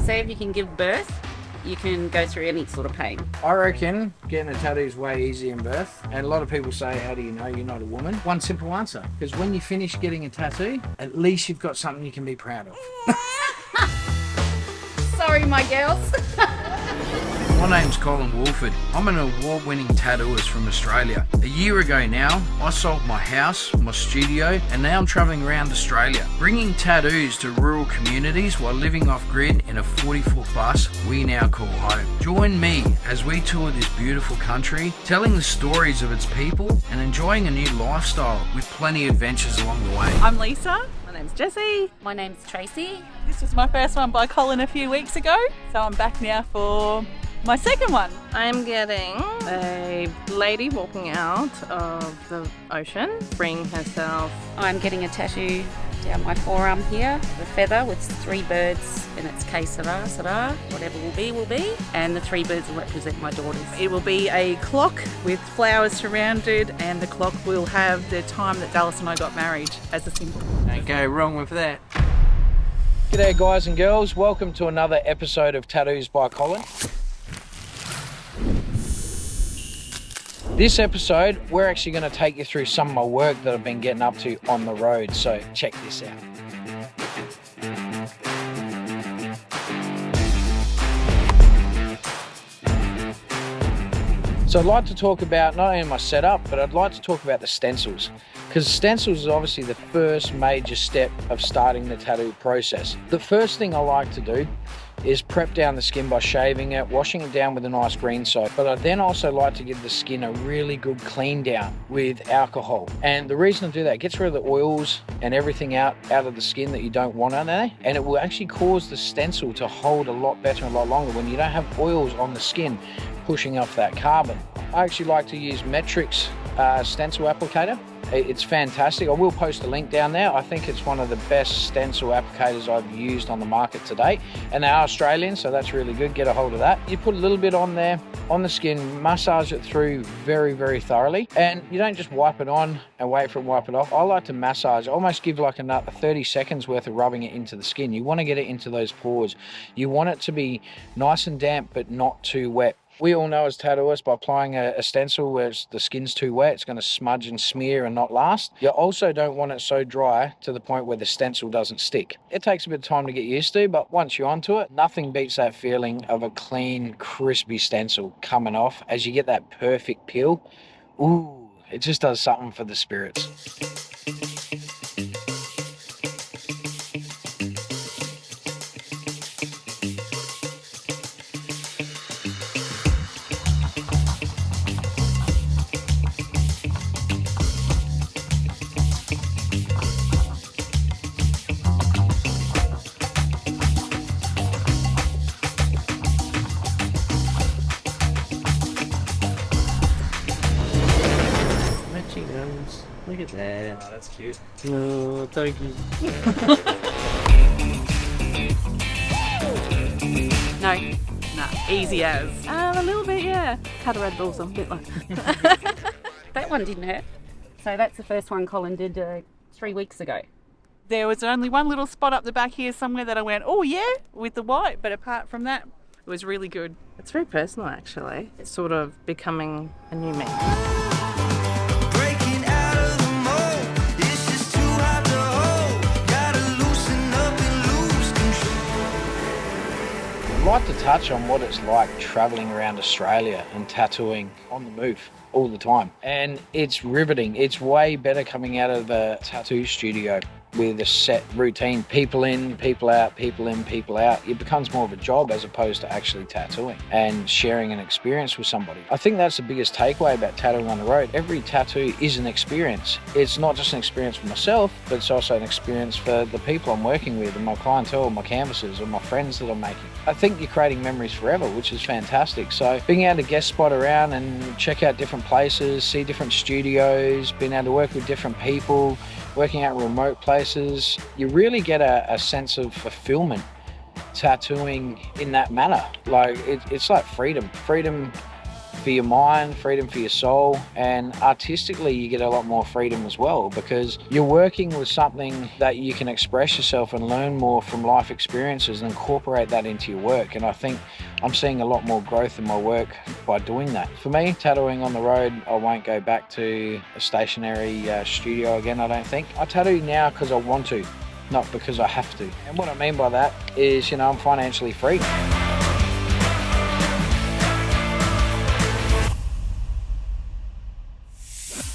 say if you can give birth, you can go through any sort of pain. I reckon getting a tattoo is way easier in birth. And a lot of people say, how do you know you're not a woman? One simple answer. Because when you finish getting a tattoo, at least you've got something you can be proud of. Sorry, my girls. My name's Colin Woolford. I'm an award-winning tattooist from Australia. A year ago now, I sold my house, my studio, and now I'm travelling around Australia, bringing tattoos to rural communities while living off-grid in a 40-foot bus we now call home. Join me as we tour this beautiful country, telling the stories of its people and enjoying a new lifestyle with plenty of adventures along the way. I'm Lisa. My name's Jessie. My name's Tracy. This was my first one by Colin a few weeks ago, so I'm back now for my second one. I'm getting a lady walking out of the ocean, freeing herself. I'm getting a tattoo down my forearm here, a feather with 3 birds, and it's que sera, sera, whatever will be, will be. And the 3 birds will represent my daughters. It will be a clock with flowers surrounded, and the clock will have the time that Dallas and I got married as a symbol. Don't go wrong with that. G'day guys and girls, welcome to another episode of Tattoos by Colin. This episode, we're actually going to take you through some of my work that I've been getting up to on the road, so check this out. So I'd like to talk about not only my setup, but I'd like to talk about the stencils, because stencils is obviously the first major step of starting the tattoo process. The first thing I like to do is prep down the skin by shaving it, washing it down with a nice green soap. But I then also like to give the skin a really good clean down with alcohol. And the reason to do that, it gets rid of the oils and everything out of the skin that you don't want on there. And it will actually cause the stencil to hold a lot better and a lot longer when you don't have oils on the skin pushing off that carbon. I actually like to use Metric's stencil applicator. It's fantastic. I will post a link down there. I think it's one of the best stencil applicators I've used on the market to date. And they are Australian, so that's really good. Get a hold of that. You put a little bit on there, on the skin, massage it through very, very thoroughly. And you don't just wipe it on and wait for it to wipe it off. I like to massage, almost give like another 30 seconds worth of rubbing it into the skin. You want to get it into those pores. You want it to be nice and damp, but not too wet. We all know as tattooists, by applying a stencil where the skin's too wet, it's going to smudge and smear and not last. You also don't want it so dry to the point where the stencil doesn't stick. It takes a bit of time to get used to, but once you're onto it, nothing beats that feeling of a clean, crispy stencil coming off as you get that perfect peel. Ooh, it just does something for the spirits. Look at that. Oh, that's cute. Oh, thank you. No, easy as. A little bit, yeah. Cut a red balls on a bit like That one didn't hurt. So that's the first one Colin did 3 weeks ago. There was only one little spot up the back here somewhere that I went, oh yeah, with the white. But apart from that, it was really good. It's very personal, actually. It's sort of becoming a new me. I'd like to touch on what it's like traveling around Australia and tattooing on the move all the time. And it's riveting. It's way better coming out of a tattoo studio with a set routine. People in, people out, people in, people out. It becomes more of a job as opposed to actually tattooing and sharing an experience with somebody. I think that's the biggest takeaway about tattooing on the road. Every tattoo is an experience. It's not just an experience for myself, but it's also an experience for the people I'm working with and my clientele, my canvases, and my friends that I'm making. I think you're creating memories forever, which is fantastic. So being able to guest spot around and check out different places, see different studios, being able to work with different people, working out remote places, you really get a sense of fulfillment tattooing in that manner. Like it's like freedom for your mind, freedom for your soul, and artistically you get a lot more freedom as well, because you're working with something that you can express yourself and learn more from life experiences and incorporate that into your work. And I think I'm seeing a lot more growth in my work by doing that. For me, tattooing on the road, I won't go back to a stationary studio again, I don't think. I tattoo now because I want to, not because I have to. And what I mean by that is, I'm financially free.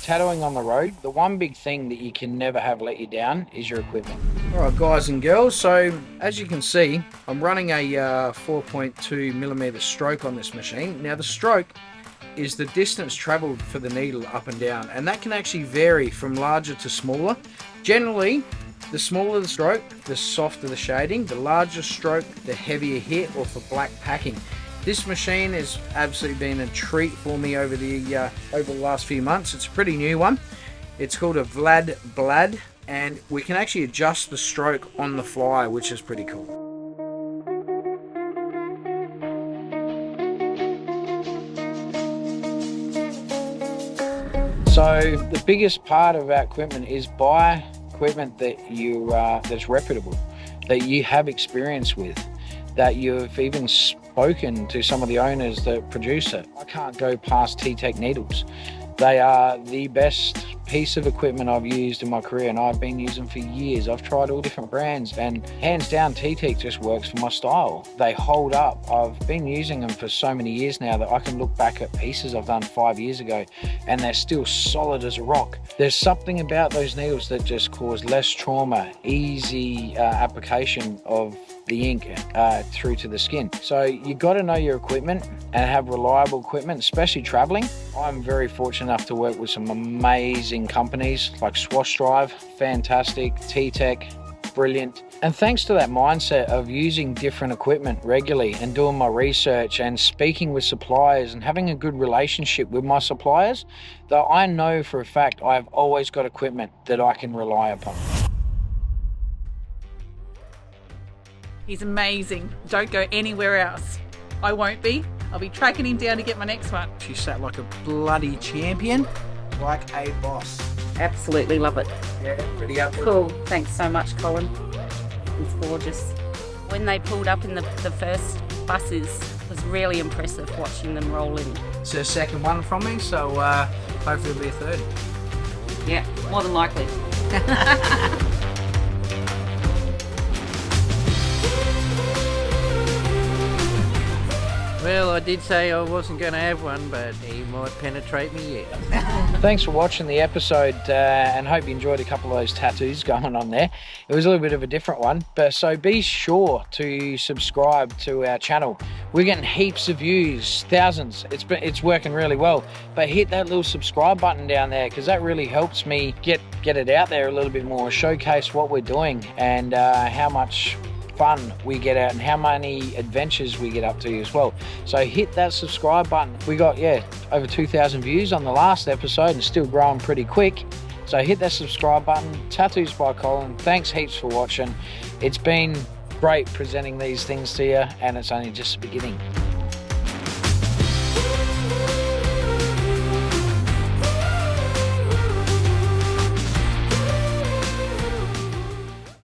Tattooing on the road, the one big thing that you can never have let you down is your equipment. All right, guys and girls, so as you can see, I'm running a 4.2mm stroke on this machine. Now the stroke is the distance traveled for the needle up and down, and that can actually vary from larger to smaller. Generally, the smaller the stroke, the softer the shading. The larger stroke, the heavier hit, or for black packing. This machine has absolutely been a treat for me over the last few months. It's a pretty new one. It's called a Vlad Blad, and we can actually adjust the stroke on the fly, which is pretty cool. So the biggest part of our equipment is buy equipment that that's reputable, that you have experience with, that you've even spoken to some of the owners that produce it. I can't go past T-Tech needles. They are the best piece of equipment I've used in my career, and I've been using for years. I've tried all different brands, and hands down T-Tech just works for my style. They hold up. I've been using them for so many years now that I can look back at pieces I've done 5 years ago and they're still solid as a rock. There's something about those needles that just cause less trauma, easy application of the ink through to the skin. So you got to know your equipment and have reliable equipment, especially traveling. I'm very fortunate enough to work with some amazing companies like Swash Drive, fantastic, T-Tech, brilliant. And thanks to that mindset of using different equipment regularly and doing my research and speaking with suppliers and having a good relationship with my suppliers, that I know for a fact I've always got equipment that I can rely upon. He's amazing. Don't go anywhere else. I won't be. I'll be tracking him down to get my next one. She sat like a bloody champion, like a boss. Absolutely love it. Yeah, pretty up. Cool. Thanks so much, Colin. It's gorgeous. When they pulled up in the first buses, it was really impressive watching them roll in. It's her second one from me, so hopefully it'll be a third. Yeah, more than likely. Well, I did say I wasn't going to have one, but he might penetrate me yet. Thanks for watching the episode, and hope you enjoyed a couple of those tattoos going on there. It was a little bit of a different one, but so be sure to subscribe to our channel. We're getting heaps of views, thousands. It's working really well, but hit that little subscribe button down there, because that really helps me get it out there a little bit more, showcase what we're doing and how much fun we get out and how many adventures we get up to as well. So hit that subscribe button. We got over 2,000 views on the last episode and still growing pretty quick. So hit that subscribe button. Tattoos by Colin. Thanks heaps for watching. It's been great presenting these things to you, and it's only just the beginning.